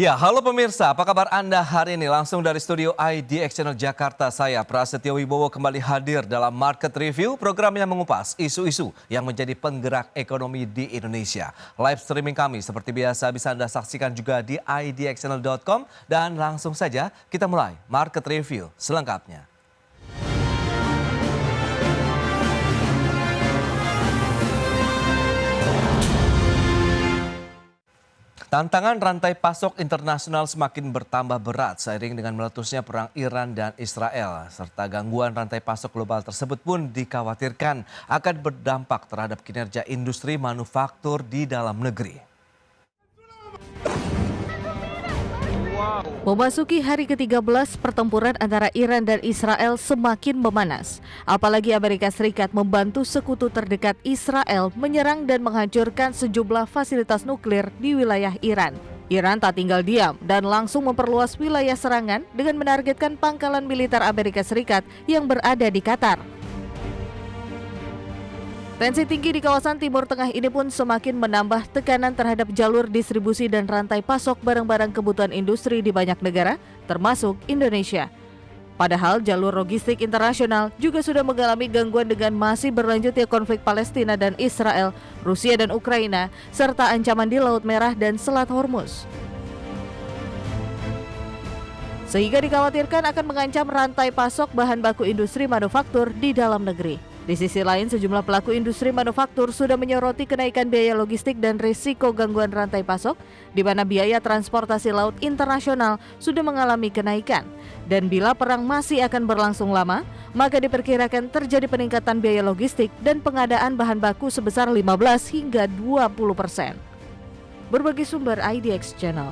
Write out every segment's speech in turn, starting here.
Ya, halo pemirsa, apa kabar Anda hari ini? Langsung dari studio IDX Channel Jakarta, saya Prasetyo Wibowo kembali hadir dalam Market Review, program yang mengupas isu-isu yang menjadi penggerak ekonomi di Indonesia. Live streaming kami seperti biasa bisa Anda saksikan juga di idxchannel.com dan langsung saja kita mulai Market Review selengkapnya. Tantangan rantai pasok internasional semakin bertambah berat seiring dengan meletusnya perang Iran dan Israel. Serta gangguan rantai pasok global tersebut pun dikhawatirkan akan berdampak terhadap kinerja industri manufaktur di dalam negeri. Memasuki hari ke-13, pertempuran antara Iran dan Israel semakin memanas. Apalagi Amerika Serikat membantu sekutu terdekat Israel menyerang dan menghancurkan sejumlah fasilitas nuklir di wilayah Iran. Iran tak tinggal diam dan langsung memperluas wilayah serangan dengan menargetkan pangkalan militer Amerika Serikat yang berada di Qatar. Tensi tinggi di kawasan Timur Tengah ini pun semakin menambah tekanan terhadap jalur distribusi dan rantai pasok barang-barang kebutuhan industri di banyak negara, termasuk Indonesia. Padahal jalur logistik internasional juga sudah mengalami gangguan dengan masih berlanjutnya konflik Palestina dan Israel, Rusia dan Ukraina, serta ancaman di Laut Merah dan Selat Hormuz. Sehingga dikhawatirkan akan mengancam rantai pasok bahan baku industri manufaktur di dalam negeri. Di sisi lain, sejumlah pelaku industri manufaktur sudah menyoroti kenaikan biaya logistik dan risiko gangguan rantai pasok, di mana biaya transportasi laut internasional sudah mengalami kenaikan. Dan bila perang masih akan berlangsung lama, maka diperkirakan terjadi peningkatan biaya logistik dan pengadaan bahan baku sebesar 15 hingga 20%. Berbagi sumber IDX Channel.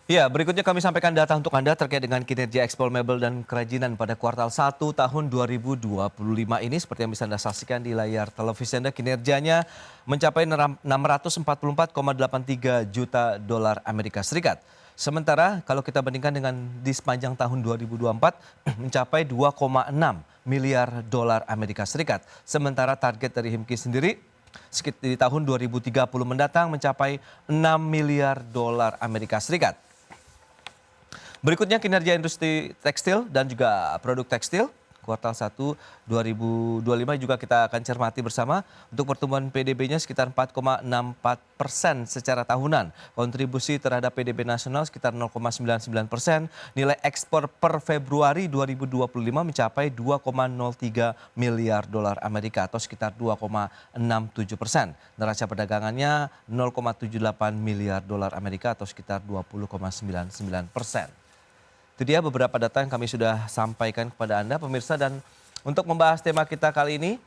Ya, berikutnya kami sampaikan data untuk Anda terkait dengan kinerja ekspor mebel dan kerajinan pada kuartal 1 tahun 2025 ini. Seperti yang bisa Anda saksikan di layar televisi Anda, kinerjanya mencapai 644,83 juta dolar Amerika Serikat. Sementara kalau kita bandingkan dengan di sepanjang tahun 2024 mencapai 2,6 miliar dolar Amerika Serikat. Sementara target dari HIMKI sendiri di tahun 2030 mendatang mencapai 6 miliar dolar Amerika Serikat. Berikutnya kinerja industri tekstil dan juga produk tekstil. Kuartal 1 2025 juga kita akan cermati bersama. Untuk pertumbuhan PDB-nya sekitar 4,64% secara tahunan. Kontribusi terhadap PDB nasional sekitar 0,99%. Nilai ekspor per Februari 2025 mencapai 2,03 miliar dolar Amerika atau sekitar 2,67%. Neraca perdagangannya 0,78 miliar dolar Amerika atau sekitar 20,99%. Itu dia beberapa data yang kami sudah sampaikan kepada Anda pemirsa, dan untuk membahas tema kita kali ini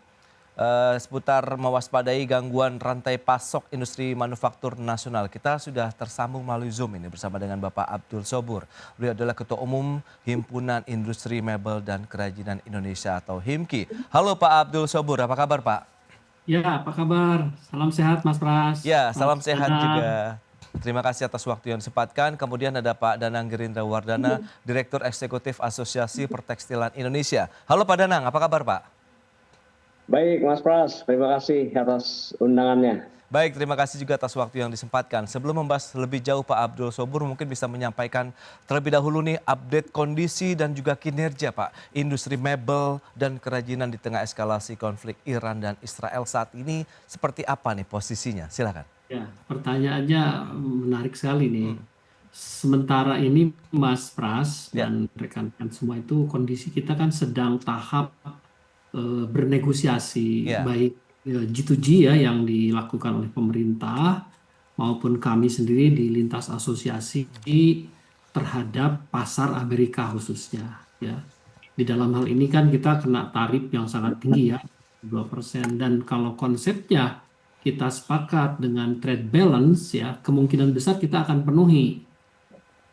seputar mewaspadai gangguan rantai pasok industri manufaktur nasional. Kita sudah tersambung melalui Zoom ini bersama dengan Bapak Abdul Sobur. Beliau adalah Ketua Umum Himpunan Industri Mebel dan Kerajinan Indonesia atau HIMKI. Halo Pak Abdul Sobur, apa kabar Pak? Ya, apa kabar? Salam sehat Mas Pras. Ya, salam sehat Danang. juga. Terima kasih atas waktu yang disempatkan. Kemudian ada Pak Danang Gerindra Wardana, Direktur Eksekutif Asosiasi Pertekstilan Indonesia. Halo Pak Danang, apa kabar Pak? Baik Mas Pras, terima kasih atas undangannya. Baik, terima kasih juga atas waktu yang disempatkan. Sebelum membahas lebih jauh Pak Abdul Sobur, mungkin bisa menyampaikan terlebih dahulu nih update kondisi dan juga kinerja Pak industri mebel dan kerajinan di tengah eskalasi konflik Iran dan Israel saat ini seperti apa nih posisinya? Silakan. Ya, pertanyaannya menarik sekali nih. Sementara ini Mas Pras dan rekan-rekan semua itu kondisi kita kan sedang tahap bernegosiasi, baik G2G ya yang dilakukan oleh pemerintah maupun kami sendiri di lintas asosiasi terhadap pasar Amerika khususnya ya. Di dalam hal ini kan kita kena tarif yang sangat tinggi ya, 2%, dan kalau konsepnya kita sepakat dengan trade balance ya, kemungkinan besar kita akan penuhi.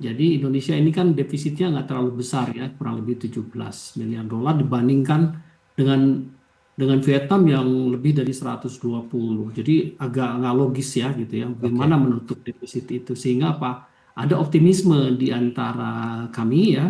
Jadi Indonesia ini kan defisitnya nggak terlalu besar ya, kurang lebih 17 miliar dolar dibandingkan dengan Vietnam yang lebih dari 120. Jadi agak nggak logis ya gitu ya, bagaimana menutup defisit itu. Sehingga apa? Ada optimisme di antara kami ya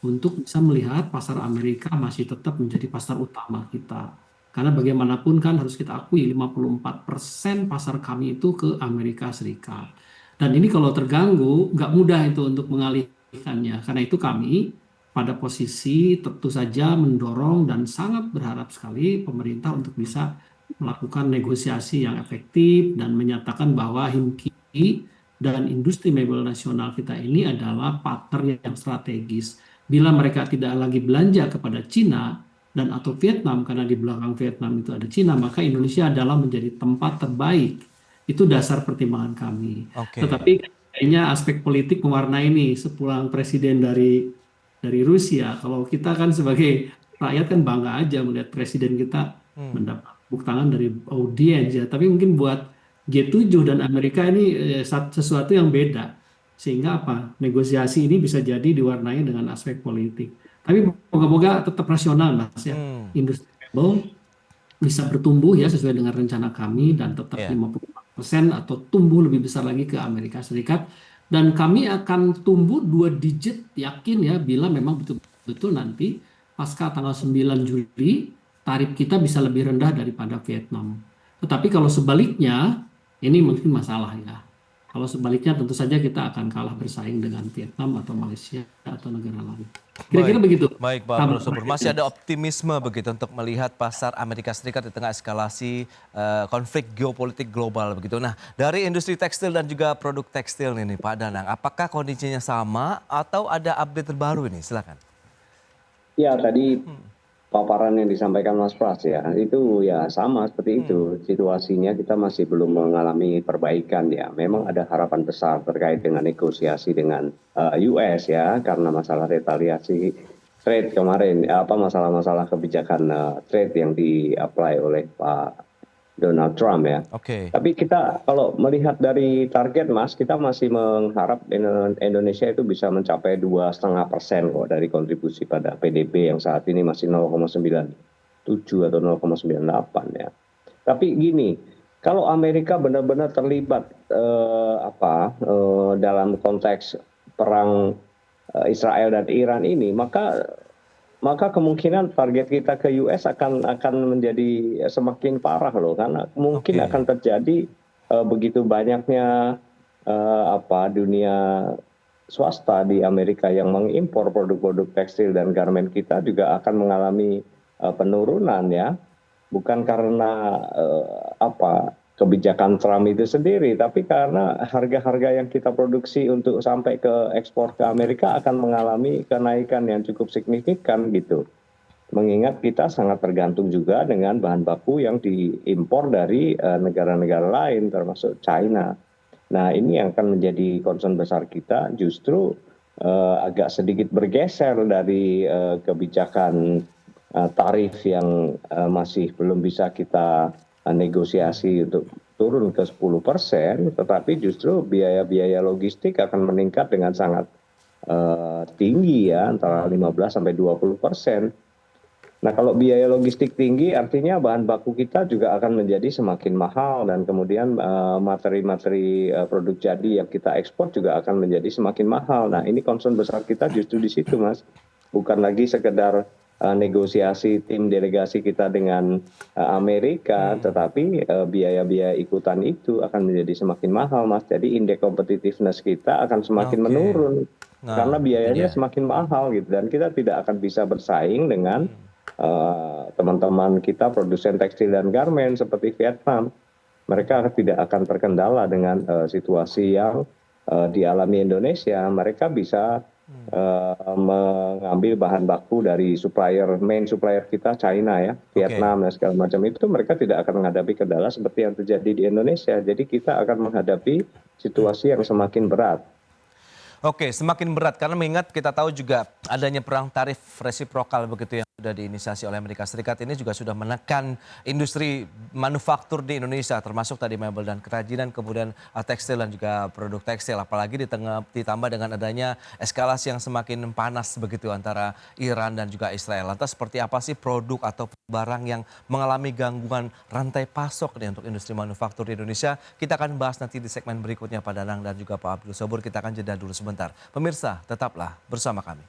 untuk bisa melihat pasar Amerika masih tetap menjadi pasar utama kita. Karena bagaimanapun kan harus kita akui 54% pasar kami itu ke Amerika Serikat. Dan ini kalau terganggu, nggak mudah itu untuk mengalihkannya. Karena itu kami pada posisi tentu saja mendorong dan sangat berharap sekali pemerintah untuk bisa melakukan negosiasi yang efektif dan menyatakan bahwa Himki dan industri mebel nasional kita ini adalah partner yang strategis. Bila mereka tidak lagi belanja kepada Cina dan atau Vietnam, karena di belakang Vietnam itu ada Cina, maka Indonesia adalah menjadi tempat terbaik. Itu dasar pertimbangan kami. Oke. Tetapi kayaknya aspek politik mewarnai ini sepulang presiden dari Rusia. Kalau kita kan sebagai rakyat kan bangga aja melihat presiden kita mendapat tepuk tangan dari audiens ya. Tapi mungkin buat G7 dan Amerika ini sesuatu yang beda. Sehingga apa? Negosiasi ini bisa jadi diwarnai dengan aspek politik. Tapi moga-moga tetap rasional Mas ya. Industri mebel bisa bertumbuh ya sesuai dengan rencana kami dan tetap 50% atau tumbuh lebih besar lagi ke Amerika Serikat. Dan kami akan tumbuh 2 digit yakin ya bila memang betul-betul nanti pasca tanggal 9 Juli tarif kita bisa lebih rendah daripada Vietnam. Tetapi kalau sebaliknya ini mungkin masalah ya. Kalau sebaliknya tentu saja kita akan kalah bersaing dengan Vietnam atau Malaysia atau negara lain. Kira-kira begitu. Baik Pak Abdul Sobur, masih ada optimisme begitu untuk melihat pasar Amerika Serikat di tengah eskalasi konflik geopolitik global begitu. Nah, dari industri tekstil dan juga produk tekstil ini Pak Danang, apakah kondisinya sama atau ada update terbaru ini? Silakan. Ya, tadi paparan yang disampaikan Mas Pras ya, itu ya sama seperti itu. Situasinya kita masih belum mengalami perbaikan ya. Memang ada harapan besar terkait dengan negosiasi dengan US ya, karena masalah retaliasi trade kemarin, masalah-masalah kebijakan trade yang di-apply oleh Pak Donald Trump ya. Oke. Tapi kita kalau melihat dari target Mas, kita masih mengharap Indonesia itu bisa mencapai 2,5% kok dari kontribusi pada PDB yang saat ini masih 0,97 atau 0,98 ya. Tapi gini, kalau Amerika benar-benar terlibat dalam konteks perang Israel dan Iran ini, maka kemungkinan target kita ke US akan menjadi semakin parah loh, karena mungkin akan terjadi begitu banyaknya dunia swasta di Amerika yang mengimpor produk-produk tekstil dan garmen kita juga akan mengalami penurunan ya, bukan karena kebijakan Trump itu sendiri, tapi karena harga-harga yang kita produksi untuk sampai ke ekspor ke Amerika akan mengalami kenaikan yang cukup signifikan gitu. Mengingat kita sangat tergantung juga dengan bahan baku yang diimpor dari negara-negara lain termasuk China. Nah, ini yang akan menjadi concern besar kita, justru agak sedikit bergeser dari kebijakan tarif yang masih belum bisa kita negosiasi untuk turun ke 10%, tetapi justru biaya-biaya logistik akan meningkat dengan sangat tinggi ya, antara 15-20%. Nah, kalau biaya logistik tinggi artinya bahan baku kita juga akan menjadi semakin mahal dan kemudian materi-materi produk jadi yang kita ekspor juga akan menjadi semakin mahal. Nah, ini concern besar kita justru di situ Mas. Bukan lagi sekedar negosiasi tim delegasi kita dengan Amerika, tetapi biaya-biaya ikutan itu akan menjadi semakin mahal Mas. Jadi indeks competitiveness kita akan semakin menurun karena biayanya semakin mahal gitu, dan kita tidak akan bisa bersaing dengan teman-teman kita produsen tekstil dan garmen seperti Vietnam. Mereka tidak akan terkendala dengan situasi yang dialami Indonesia. Mereka bisa mengambil bahan baku dari main supplier kita China ya, Vietnam dan segala macam itu, mereka tidak akan menghadapi kendala seperti yang terjadi di Indonesia. Jadi kita akan menghadapi situasi yang semakin berat. Oke, semakin berat karena mengingat kita tahu juga adanya perang tarif resiprokal begitu yang sudah diinisiasi oleh Amerika Serikat ini juga sudah menekan industri manufaktur di Indonesia, termasuk tadi mebel dan kerajinan, kemudian tekstil dan juga produk tekstil, apalagi ditambah dengan adanya eskalasi yang semakin panas begitu antara Iran dan juga Israel. Lantas seperti apa sih produk atau barang yang mengalami gangguan rantai pasok nih untuk industri manufaktur di Indonesia? Kita akan bahas nanti di segmen berikutnya Pak Danang dan juga Pak Abdul Sobur. Kita akan jeda dulu sebentar. Pemirsa, tetaplah bersama kami.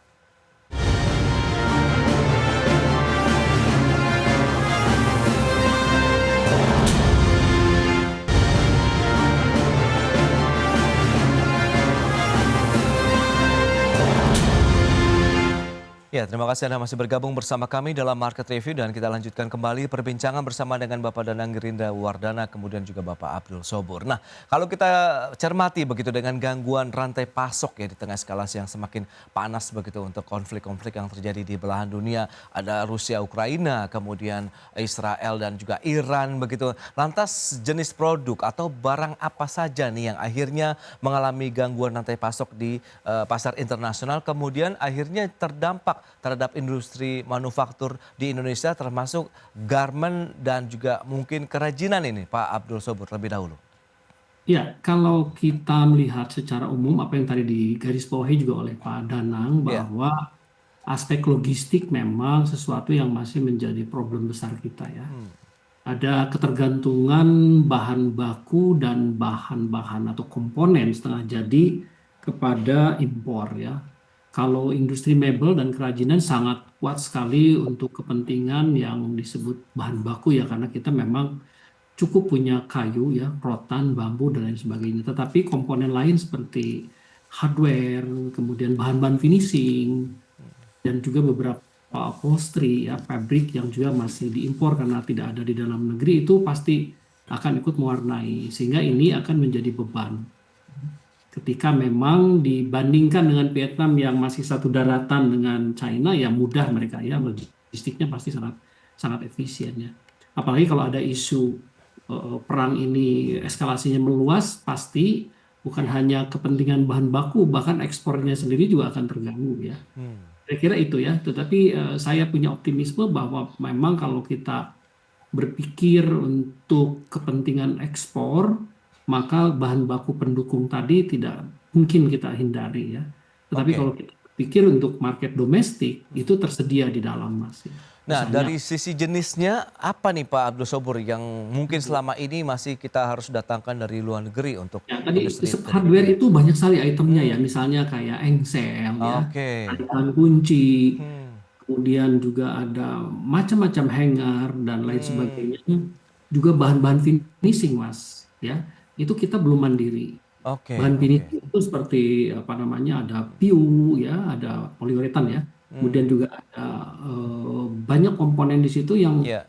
Ya, terima kasih Anda masih bergabung bersama kami dalam Market Review dan kita lanjutkan kembali perbincangan bersama dengan Bapak Danang Gerinda Wardana kemudian juga Bapak Abdul Sobur. Nah, kalau kita cermati begitu dengan gangguan rantai pasok ya di tengah eskalasi yang semakin panas begitu untuk konflik-konflik yang terjadi di belahan dunia, ada Rusia, Ukraina, kemudian Israel dan juga Iran begitu. Lantas jenis produk atau barang apa saja nih yang akhirnya mengalami gangguan rantai pasok di pasar internasional kemudian akhirnya terdampak terhadap industri manufaktur di Indonesia termasuk garmen dan juga mungkin kerajinan ini Pak Abdul Sobur lebih dahulu. Ya, kalau kita melihat secara umum apa yang tadi digarisbawahi juga oleh Pak Danang Ya, bahwa aspek logistik memang sesuatu yang masih menjadi problem besar kita ya. Ada ketergantungan bahan baku dan bahan-bahan atau komponen setengah jadi kepada impor ya. Kalau industri mebel dan kerajinan sangat kuat sekali untuk kepentingan yang disebut bahan baku ya karena kita memang cukup punya kayu ya, rotan, bambu dan lain sebagainya. Tetapi komponen lain seperti hardware, kemudian bahan-bahan finishing dan juga beberapa upholstery ya pabrik yang juga masih diimpor karena tidak ada di dalam negeri itu pasti akan ikut mewarnai sehingga ini akan menjadi beban ketika memang dibandingkan dengan Vietnam yang masih satu daratan dengan China ya mudah mereka ya logistiknya pasti sangat sangat efisien ya apalagi kalau ada isu perang ini eskalasinya meluas pasti bukan hanya kepentingan bahan baku bahkan ekspornya sendiri juga akan terganggu ya. Kira-kira itu ya, tetapi saya punya optimisme bahwa memang kalau kita berpikir untuk kepentingan ekspor, maka bahan baku pendukung tadi tidak mungkin kita hindari ya. Tetapi oke. kalau kita berpikir untuk market domestik, itu tersedia di dalam Mas. Ya. Nah, Misalnya, dari sisi jenisnya apa nih Pak Abdul Sobur yang mungkin selama ini masih kita harus datangkan dari luar negeri untuk ya, tadi industri teknik hardware ini? itu banyak sekali itemnya ya, misalnya kayak engsel ya, Oke. tarikan kunci, Hmm. kemudian juga ada macam-macam hanger dan lain Hmm. sebagainya. Juga bahan-bahan finishing, Mas, ya. Itu kita belum mandiri. Oke, Bahan oke. finishing itu seperti apa namanya? Ada PU ya, ada poliuretan ya. Kemudian juga ada banyak komponen di situ yang Ya.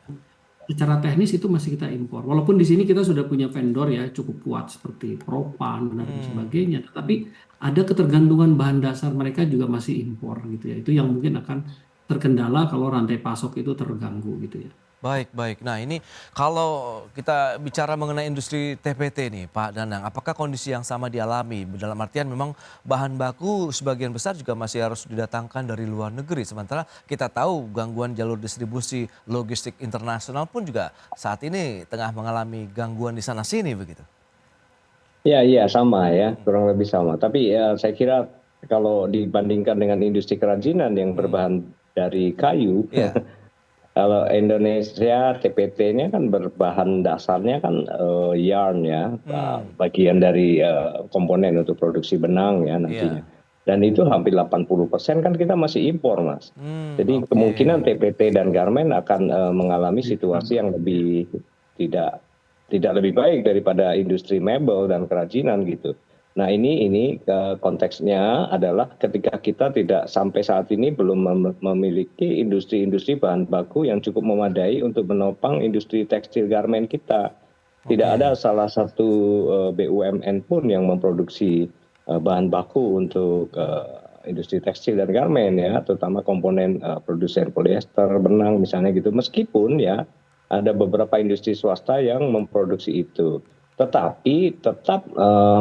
secara teknis itu masih kita impor. Walaupun di sini kita sudah punya vendor ya cukup kuat seperti Propan dan sebagainya, tetapi ada ketergantungan bahan dasar mereka juga masih impor gitu ya. Itu yang mungkin akan terkendala kalau rantai pasok itu terganggu gitu ya. Baik, baik. Nah ini kalau kita bicara mengenai industri TPT nih Pak Danang, apakah kondisi yang sama dialami? Dalam artian memang bahan baku sebagian besar juga masih harus didatangkan dari luar negeri. Sementara kita tahu gangguan jalur distribusi logistik internasional pun juga saat ini tengah mengalami gangguan di sana sini begitu. Ya, iya sama ya, kurang lebih sama. Tapi ya, saya kira kalau dibandingkan dengan industri kerajinan yang berbahan dari kayu, Ya. kalau Indonesia TPT-nya kan berbahan dasarnya kan yarn ya, bagian dari komponen untuk produksi benang ya nantinya. Ya. Dan itu hampir 80% kan kita masih impor, Mas. Jadi Oke. kemungkinan TPT dan garmen akan mengalami situasi yang lebih tidak tidak lebih baik daripada industri mebel dan kerajinan gitu. Nah ini konteksnya adalah ketika kita tidak sampai saat ini belum memiliki industri-industri bahan baku yang cukup memadai untuk menopang industri tekstil garmen kita. Tidak Oke. ada salah satu BUMN pun yang memproduksi bahan baku untuk industri tekstil dan garmen ya, terutama komponen produsen polyester, benang misalnya gitu. Meskipun ya ada beberapa industri swasta yang memproduksi itu. Tetapi tetap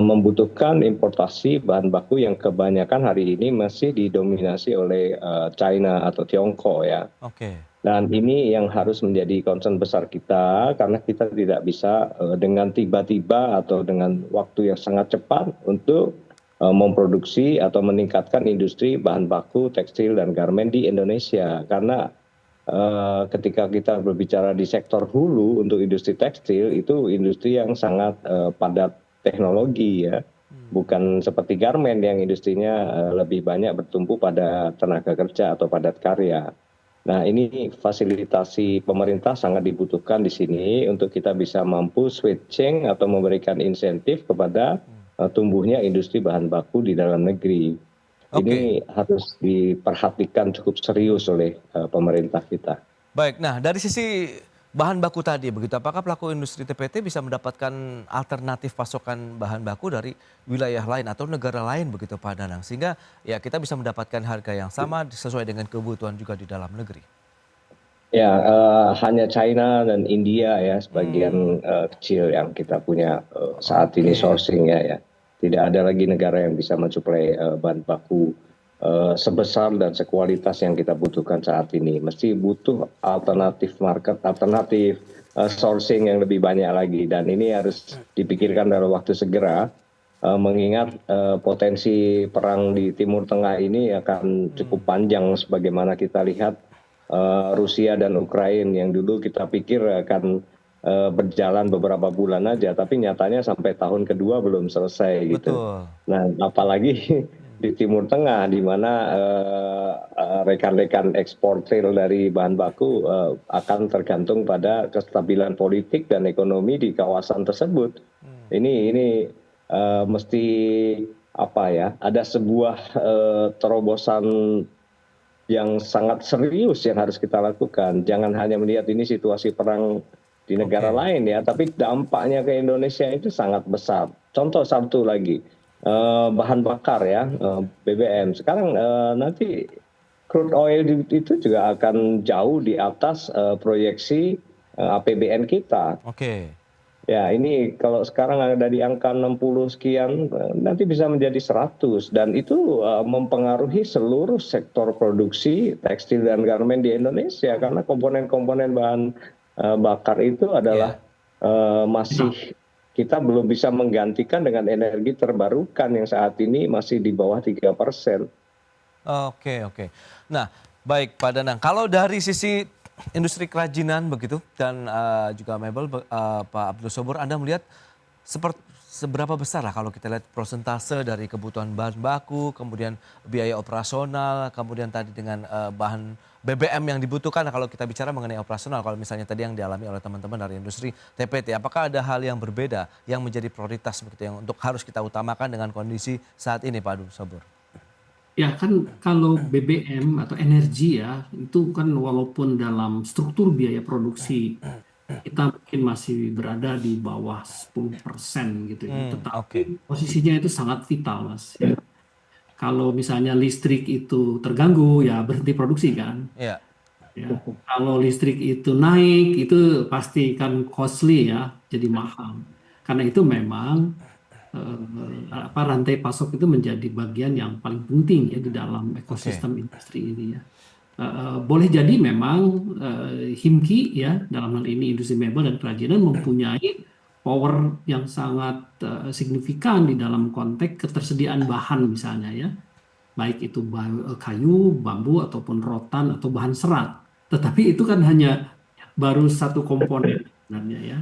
membutuhkan importasi bahan baku yang kebanyakan hari ini masih didominasi oleh China atau Tiongkok ya. Oke. Dan ini yang harus menjadi concern besar kita karena kita tidak bisa dengan tiba-tiba atau dengan waktu yang sangat cepat untuk memproduksi atau meningkatkan industri bahan baku tekstil dan garmen di Indonesia. Karena ketika kita berbicara di sektor hulu untuk industri tekstil itu industri yang sangat padat teknologi ya, bukan seperti garmen yang industrinya lebih banyak bertumpu pada tenaga kerja atau padat karya. Nah ini fasilitasi pemerintah sangat dibutuhkan di sini untuk kita bisa mampu switching atau memberikan insentif kepada tumbuhnya industri bahan baku di dalam negeri. Oke. Ini harus diperhatikan cukup serius oleh pemerintah kita. Baik, nah dari sisi bahan baku tadi begitu, apakah pelaku industri TPT bisa mendapatkan alternatif pasokan bahan baku dari wilayah lain atau negara lain begitu Pak Danang? Sehingga ya kita bisa mendapatkan harga yang sama sesuai dengan kebutuhan juga di dalam negeri. Ya, hanya China dan India ya sebagian kecil yang kita punya saat ini Oke. sourcing ya. Tidak ada lagi negara yang bisa mensuplai bahan baku sebesar dan sekualitas yang kita butuhkan saat ini. Mesti butuh alternatif market, alternatif sourcing yang lebih banyak lagi. Dan ini harus dipikirkan dalam waktu segera, mengingat potensi perang di Timur Tengah ini akan cukup panjang sebagaimana kita lihat Rusia dan Ukraina yang dulu kita pikir akan berjalan beberapa bulan aja, tapi nyatanya sampai tahun kedua belum selesai gitu. Betul. Nah, apalagi di Timur Tengah, di mana rekan-rekan eksportir dari bahan baku akan tergantung pada kestabilan politik dan ekonomi di kawasan tersebut. Ini mesti apa ya? Ada sebuah terobosan yang sangat serius yang harus kita lakukan. Jangan hanya melihat ini situasi perang di negara lain ya, tapi dampaknya ke Indonesia itu sangat besar. Contoh satu lagi, bahan bakar ya, BBM. Sekarang nanti crude oil itu juga akan jauh di atas proyeksi APBN kita. Oke. Ya, ini kalau sekarang ada di angka 60 sekian, nanti bisa menjadi 100. Dan itu mempengaruhi seluruh sektor produksi tekstil dan garmen di Indonesia. Karena komponen-komponen bahan bakar itu adalah masih kita belum bisa menggantikan dengan energi terbarukan yang saat ini masih di bawah 3%. Oke. Nah, baik Pak Danang, kalau dari sisi industri kerajinan begitu dan juga mebel, Pak Abdul Sobur, Anda melihat seberapa besar lah kalau kita lihat prosentase dari kebutuhan bahan baku, kemudian biaya operasional, kemudian tadi dengan bahan BBM yang dibutuhkan. Nah, kalau kita bicara mengenai operasional, kalau misalnya tadi yang dialami oleh teman-teman dari industri TPT, apakah ada hal yang berbeda yang menjadi prioritas begitu yang untuk harus kita utamakan dengan kondisi saat ini, Pak Abdul Sobur? Ya kan kalau BBM atau energi ya, itu kan walaupun dalam struktur biaya produksi kita mungkin masih berada di bawah 10% gitu ya. Oke. Tetapi posisinya itu sangat vital, Mas. Ya. Kalau misalnya listrik itu terganggu, ya berhenti produksi kan. Iya. Ya. Kalau listrik itu naik, itu pasti kan costly ya, jadi mahal. Karena itu memang rantai pasok itu menjadi bagian yang paling penting ya di dalam ekosistem industri ini ya. Boleh jadi memang Himki ya dalam hal ini industri mebel dan kerajinan mempunyai power yang sangat signifikan di dalam konteks ketersediaan bahan misalnya ya, baik itu kayu, bambu ataupun rotan atau bahan serat. Tetapi itu kan hanya baru satu komponen sebenarnya ya.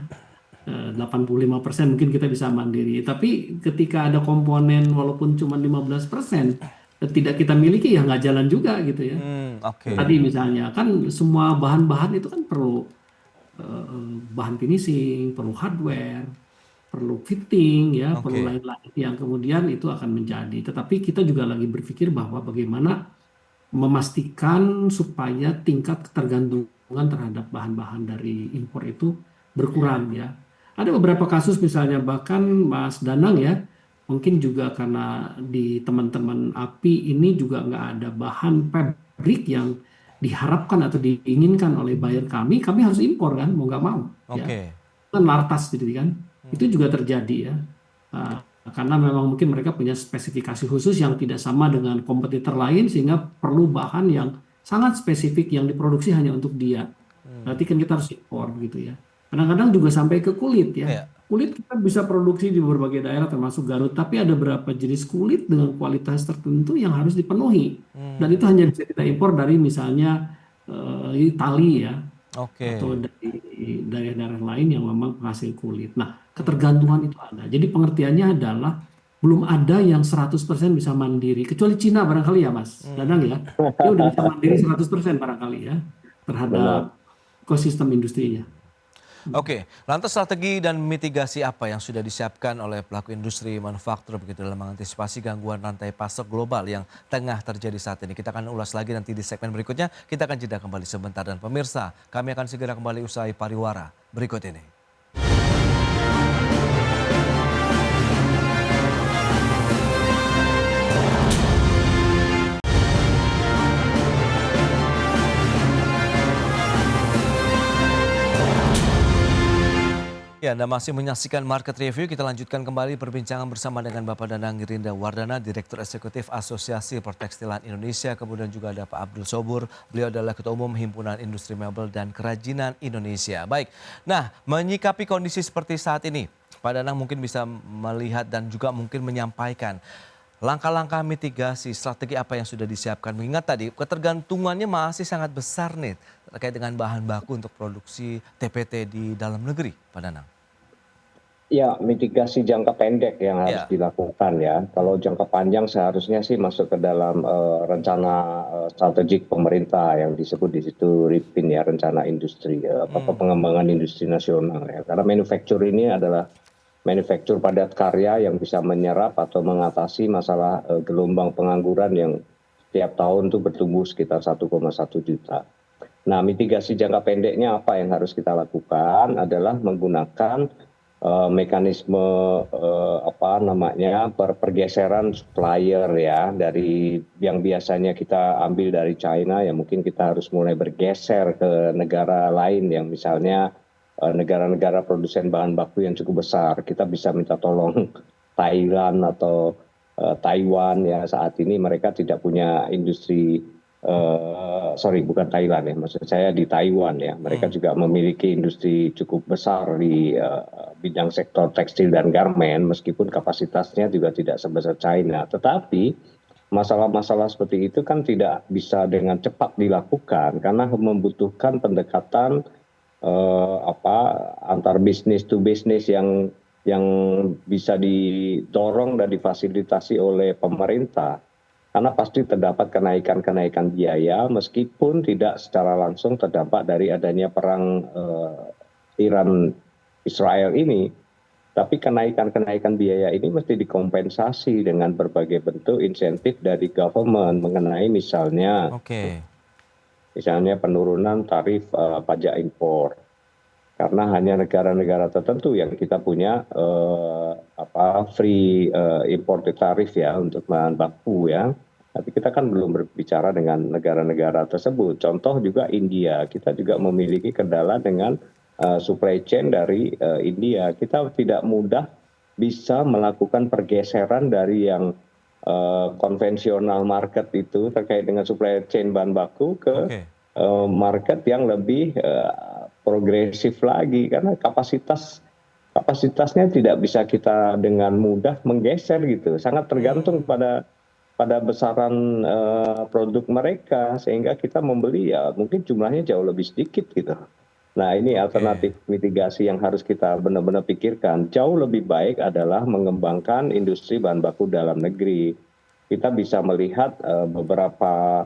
85% mungkin kita bisa mandiri. Tapi ketika ada komponen walaupun cuma 15% tidak kita miliki ya nggak jalan juga gitu ya. Tadi misalnya kan semua bahan-bahan itu kan perlu bahan finishing, perlu hardware, perlu fitting ya, perlu lain-lain yang kemudian itu akan menjadi. Tetapi kita juga lagi berpikir bahwa bagaimana memastikan supaya tingkat ketergantungan terhadap bahan-bahan dari impor itu berkurang ya. Ada beberapa kasus misalnya bahkan Mas Danang ya, mungkin juga karena di teman-teman API ini juga nggak ada bahan pabrik yang diharapkan atau diinginkan oleh buyer kami harus impor kan, mau nggak mau. Ya. Kan lartas gitu kan, itu juga terjadi ya. Karena memang mungkin mereka punya spesifikasi khusus yang tidak sama dengan kompetitor lain sehingga perlu bahan yang sangat spesifik yang diproduksi hanya untuk dia. Berarti kan kita harus impor gitu ya. Kadang-kadang juga sampai ke kulit ya. Kulit kita bisa produksi di berbagai daerah termasuk Garut, tapi ada beberapa jenis kulit dengan kualitas tertentu yang harus dipenuhi. Dan itu hanya bisa kita impor dari misalnya Italia ya. Atau dari daerah-daerah lain yang memang penghasil kulit. Nah, ketergantungan itu ada. Jadi pengertiannya adalah belum ada yang 100% bisa mandiri. Kecuali Cina barangkali ya Mas Danang ya. Dia udah bisa mandiri 100% barangkali ya terhadap ekosistem industrinya. Oke, lantas strategi dan mitigasi apa yang sudah disiapkan oleh pelaku industri manufaktur begitu dalam mengantisipasi gangguan rantai pasok global yang tengah terjadi saat ini? Kita akan ulas lagi nanti di segmen berikutnya. Kita akan jeda kembali sebentar dan pemirsa, kami akan segera kembali usai pariwara berikut ini. Ya, Anda masih menyaksikan Market Review. Kita lanjutkan kembali perbincangan bersama dengan Bapak Danang Girinda Wardana, Direktur Eksekutif Asosiasi Pertekstilan Indonesia. Kemudian juga ada Pak Abdul Sobur, beliau adalah Ketua Umum Himpunan Industri Mebel dan Kerajinan Indonesia. Baik, nah menyikapi kondisi seperti saat ini, Pak Danang mungkin bisa melihat dan juga mungkin menyampaikan langkah-langkah mitigasi, strategi apa yang sudah disiapkan. Mengingat tadi ketergantungannya masih sangat besar nih terkait dengan bahan baku untuk produksi TPT di dalam negeri, Pak Danang. Ya, mitigasi jangka pendek yang harus dilakukan ya. Kalau jangka panjang seharusnya sih masuk ke dalam rencana strategik pemerintah yang disebut di situ RIPIN ya, rencana industri pengembangan industri nasional ya. Karena manufacture ini adalah manufaktur padat karya yang bisa menyerap atau mengatasi masalah gelombang pengangguran yang setiap tahun itu bertumbuh sekitar 1,1 juta. Nah, mitigasi jangka pendeknya apa yang harus kita lakukan adalah menggunakan mekanisme pergeseran supplier ya, dari yang biasanya kita ambil dari China ya mungkin kita harus mulai bergeser ke negara lain yang misalnya negara-negara produsen bahan baku yang cukup besar. Kita bisa minta tolong Thailand atau Taiwan ya, saat ini mereka tidak punya industri, bukan Thailand ya, maksud saya di Taiwan ya. Mereka juga memiliki industri cukup besar di bidang sektor tekstil dan garmen, meskipun kapasitasnya juga tidak sebesar China. Tetapi masalah-masalah seperti itu kan tidak bisa dengan cepat dilakukan karena membutuhkan pendekatan antar bisnis to bisnis yang bisa didorong dan difasilitasi oleh pemerintah. Karena pasti terdapat kenaikan-kenaikan biaya meskipun tidak secara langsung terdampak dari adanya perang Iran Israel ini. Tapi kenaikan-kenaikan biaya ini mesti dikompensasi dengan berbagai bentuk insentif dari government mengenai misalnya penurunan tarif pajak impor. Karena hanya negara-negara tertentu yang kita punya free import tarif ya untuk bahan baku ya. Tapi kita kan belum berbicara dengan negara-negara tersebut. Contoh juga India, kita juga memiliki kendala dengan supply chain dari India. Kita tidak mudah bisa melakukan pergeseran dari yang konvensional market itu terkait dengan supply chain bahan baku ke market yang lebih progresif lagi, karena kapasitasnya tidak bisa kita dengan mudah menggeser gitu, sangat tergantung pada besaran produk mereka, sehingga kita membeli ya mungkin jumlahnya jauh lebih sedikit gitu. Nah, ini alternatif mitigasi yang harus kita benar-benar pikirkan. Jauh lebih baik adalah mengembangkan industri bahan baku dalam negeri. Kita bisa melihat beberapa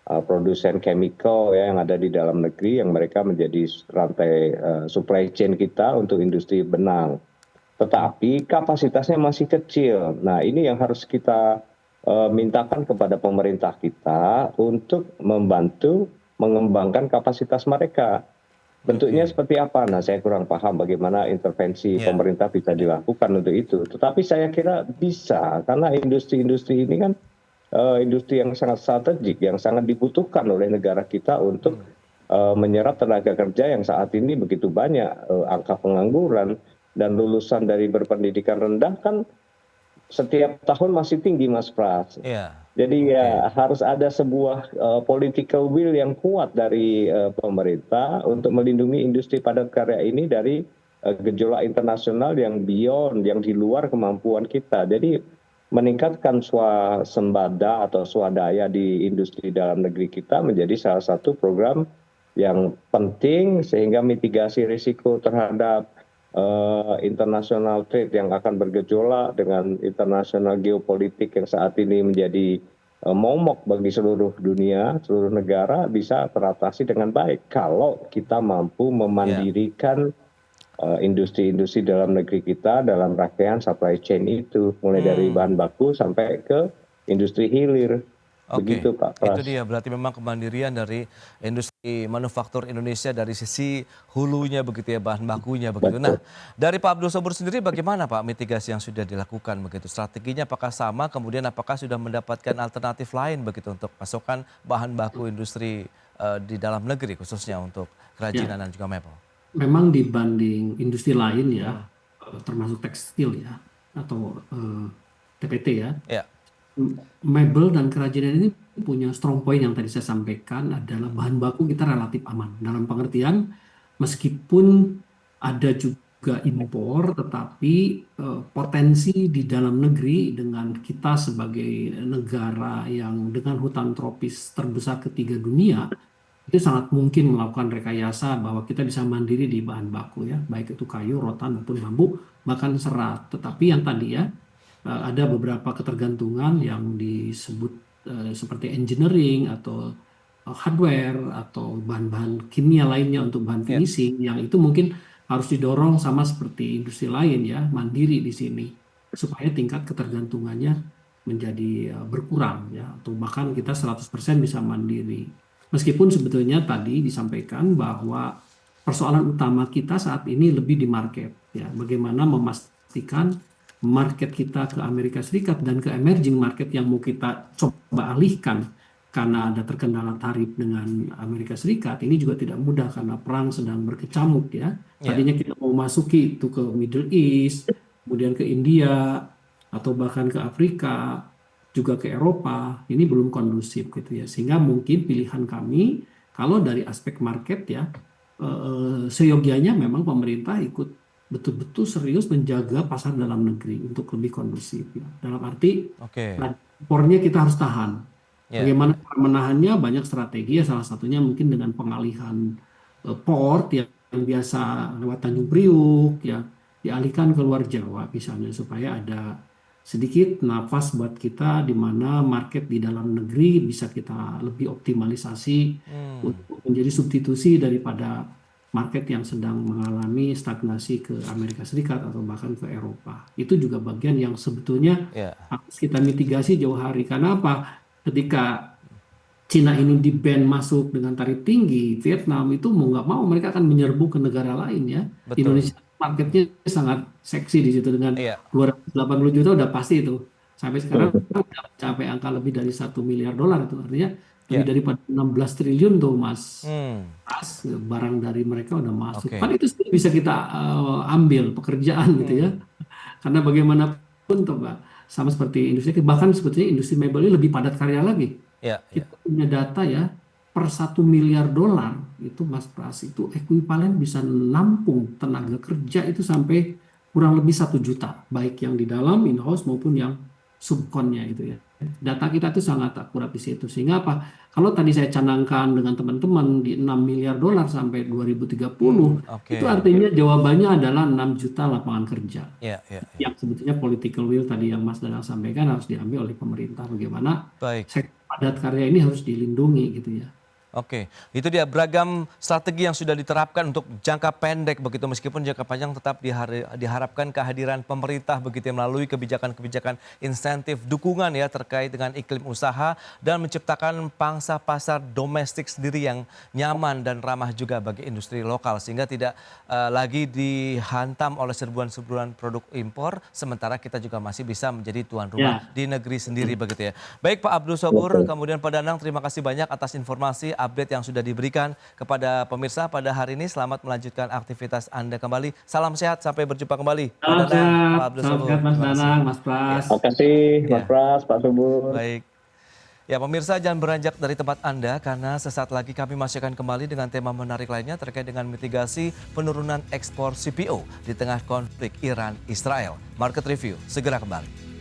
produsen chemical ya yang ada di dalam negeri yang mereka menjadi rantai supply chain kita untuk industri benang. Tetapi kapasitasnya masih kecil. Nah, ini yang harus kita mintakan kepada pemerintah kita untuk membantu mengembangkan kapasitas mereka. Bentuknya seperti apa? Nah, saya kurang paham bagaimana intervensi pemerintah bisa dilakukan untuk itu. Tetapi saya kira bisa, karena industri-industri ini kan industri yang sangat strategik, yang sangat dibutuhkan oleh negara kita untuk menyerap tenaga kerja yang saat ini begitu banyak angka pengangguran, dan lulusan dari berpendidikan rendah kan setiap tahun masih tinggi, Mas Pras. Jadi ya harus ada sebuah political will yang kuat dari pemerintah untuk melindungi industri padat karya ini dari gejolak internasional yang beyond, yang di luar kemampuan kita. Jadi meningkatkan swasembada atau swadaya di industri dalam negeri kita menjadi salah satu program yang penting, sehingga mitigasi risiko terhadap international trade yang akan bergejolak dengan internasional geopolitik yang saat ini menjadi momok bagi seluruh dunia, seluruh negara bisa teratasi dengan baik kalau kita mampu memandirikan industri-industri dalam negeri kita dalam rangkaian supply chain itu, mulai dari bahan baku sampai ke industri hilir. Oke, Begitu Pak Pras. itu dia berarti memang kemandirian dari industri manufaktur Indonesia dari sisi hulunya begitu ya, bahan bakunya begitu. Nah, dari Pak Abdul Sobur sendiri bagaimana Pak mitigasi yang sudah dilakukan begitu? Strateginya apakah sama, kemudian apakah sudah mendapatkan alternatif lain begitu untuk pasokan bahan baku industri di dalam negeri khususnya untuk kerajinan dan juga mebel? Memang dibanding industri lain ya, termasuk tekstil ya, atau TPT ya, Ya, mebel dan kerajinan ini punya strong point yang tadi saya sampaikan adalah bahan baku kita relatif aman. Dalam pengertian meskipun ada juga impor, tetapi potensi di dalam negeri dengan kita sebagai negara yang dengan hutan tropis terbesar ketiga dunia, itu sangat mungkin melakukan rekayasa bahwa kita bisa mandiri di bahan baku ya, baik itu kayu, rotan maupun bambu, bahkan serat. Tetapi yang tadi ya, ada beberapa ketergantungan yang disebut seperti engineering atau hardware atau bahan-bahan kimia lainnya untuk bahan finishing yang itu mungkin harus didorong sama seperti industri lain ya, mandiri di sini supaya tingkat ketergantungannya menjadi berkurang ya, atau bahkan kita 100% bisa mandiri. Meskipun sebetulnya tadi disampaikan bahwa persoalan utama kita saat ini lebih di market ya, bagaimana memastikan market kita ke Amerika Serikat dan ke emerging market yang mau kita coba alihkan karena ada terkendala tarif dengan Amerika Serikat. Ini juga tidak mudah karena perang sedang berkecamuk ya. Tadinya kita mau masuki itu ke Middle East, kemudian ke India atau bahkan ke Afrika, juga ke Eropa. Ini belum kondusif gitu ya. Sehingga mungkin pilihan kami kalau dari aspek market ya, seyogianya memang pemerintah ikut betul-betul serius menjaga pasar dalam negeri untuk lebih kondusif ya. Dalam arti impornya kita harus tahan. Bagaimana cara menahannya, banyak strategi ya, salah satunya mungkin dengan pengalihan port yang biasa lewat Tanjung Priuk ya, dialihkan ke luar Jawa misalnya, supaya ada sedikit nafas buat kita di mana market di dalam negeri bisa kita lebih optimalisasi untuk menjadi substitusi daripada market yang sedang mengalami stagnasi ke Amerika Serikat atau bahkan ke Eropa. Itu juga bagian yang sebetulnya harus kita mitigasi jauh hari. Karena apa? Ketika Cina ini di-ban masuk dengan tarif tinggi, Vietnam itu mau nggak mau mereka akan menyerbu ke negara lain ya. Indonesia marketnya sangat seksi di situ dengan 280 juta udah pasti itu. Sampai sekarang sampai angka lebih dari $1 miliar itu, artinya lebih daripada 16 triliun tuh Mas. Barang dari mereka udah masuk. Kan itu bisa kita ambil pekerjaan gitu ya. Karena bagaimanapun tuh Pak, sama seperti industri, bahkan sebetulnya industri mebel ini lebih padat karya lagi. Kita punya data ya, per $1 miliar itu Mas Pras, itu ekuivalen bisa nampung tenaga kerja itu sampai kurang lebih 1 juta, baik yang di dalam in-house maupun yang subkonnya itu ya. Data kita itu sangat akurat di situ. Sehingga apa? Kalau tadi saya canangkan dengan teman-teman di $6 miliar sampai 2030, itu artinya jawabannya adalah 6 juta lapangan kerja. Yang sebetulnya political will tadi yang Mas Danang sampaikan harus diambil oleh pemerintah. Bagaimana sektor padat karya ini harus dilindungi gitu ya. Oke, itu dia beragam strategi yang sudah diterapkan untuk jangka pendek begitu, meskipun jangka panjang tetap diharapkan kehadiran pemerintah begitu melalui kebijakan-kebijakan insentif dukungan ya terkait dengan iklim usaha dan menciptakan pangsa pasar domestik sendiri yang nyaman dan ramah juga bagi industri lokal sehingga tidak lagi dihantam oleh serbuan-serbuan produk impor, sementara kita juga masih bisa menjadi tuan rumah di negeri sendiri begitu ya. Baik Pak Abdul Sobur, kemudian Pak Danang, terima kasih banyak atas informasi update yang sudah diberikan kepada pemirsa pada hari ini. Selamat melanjutkan aktivitas Anda kembali. Salam sehat, sampai berjumpa kembali. Salam sehat, Mas Danang, Mas Pras. Terima kasih Mas Pras, Pak Sobur. Baik. Ya pemirsa, jangan beranjak dari tempat Anda karena sesaat lagi kami masih akan kembali dengan tema menarik lainnya terkait dengan mitigasi penurunan ekspor CPO di tengah konflik Iran-Israel. Market Review segera kembali.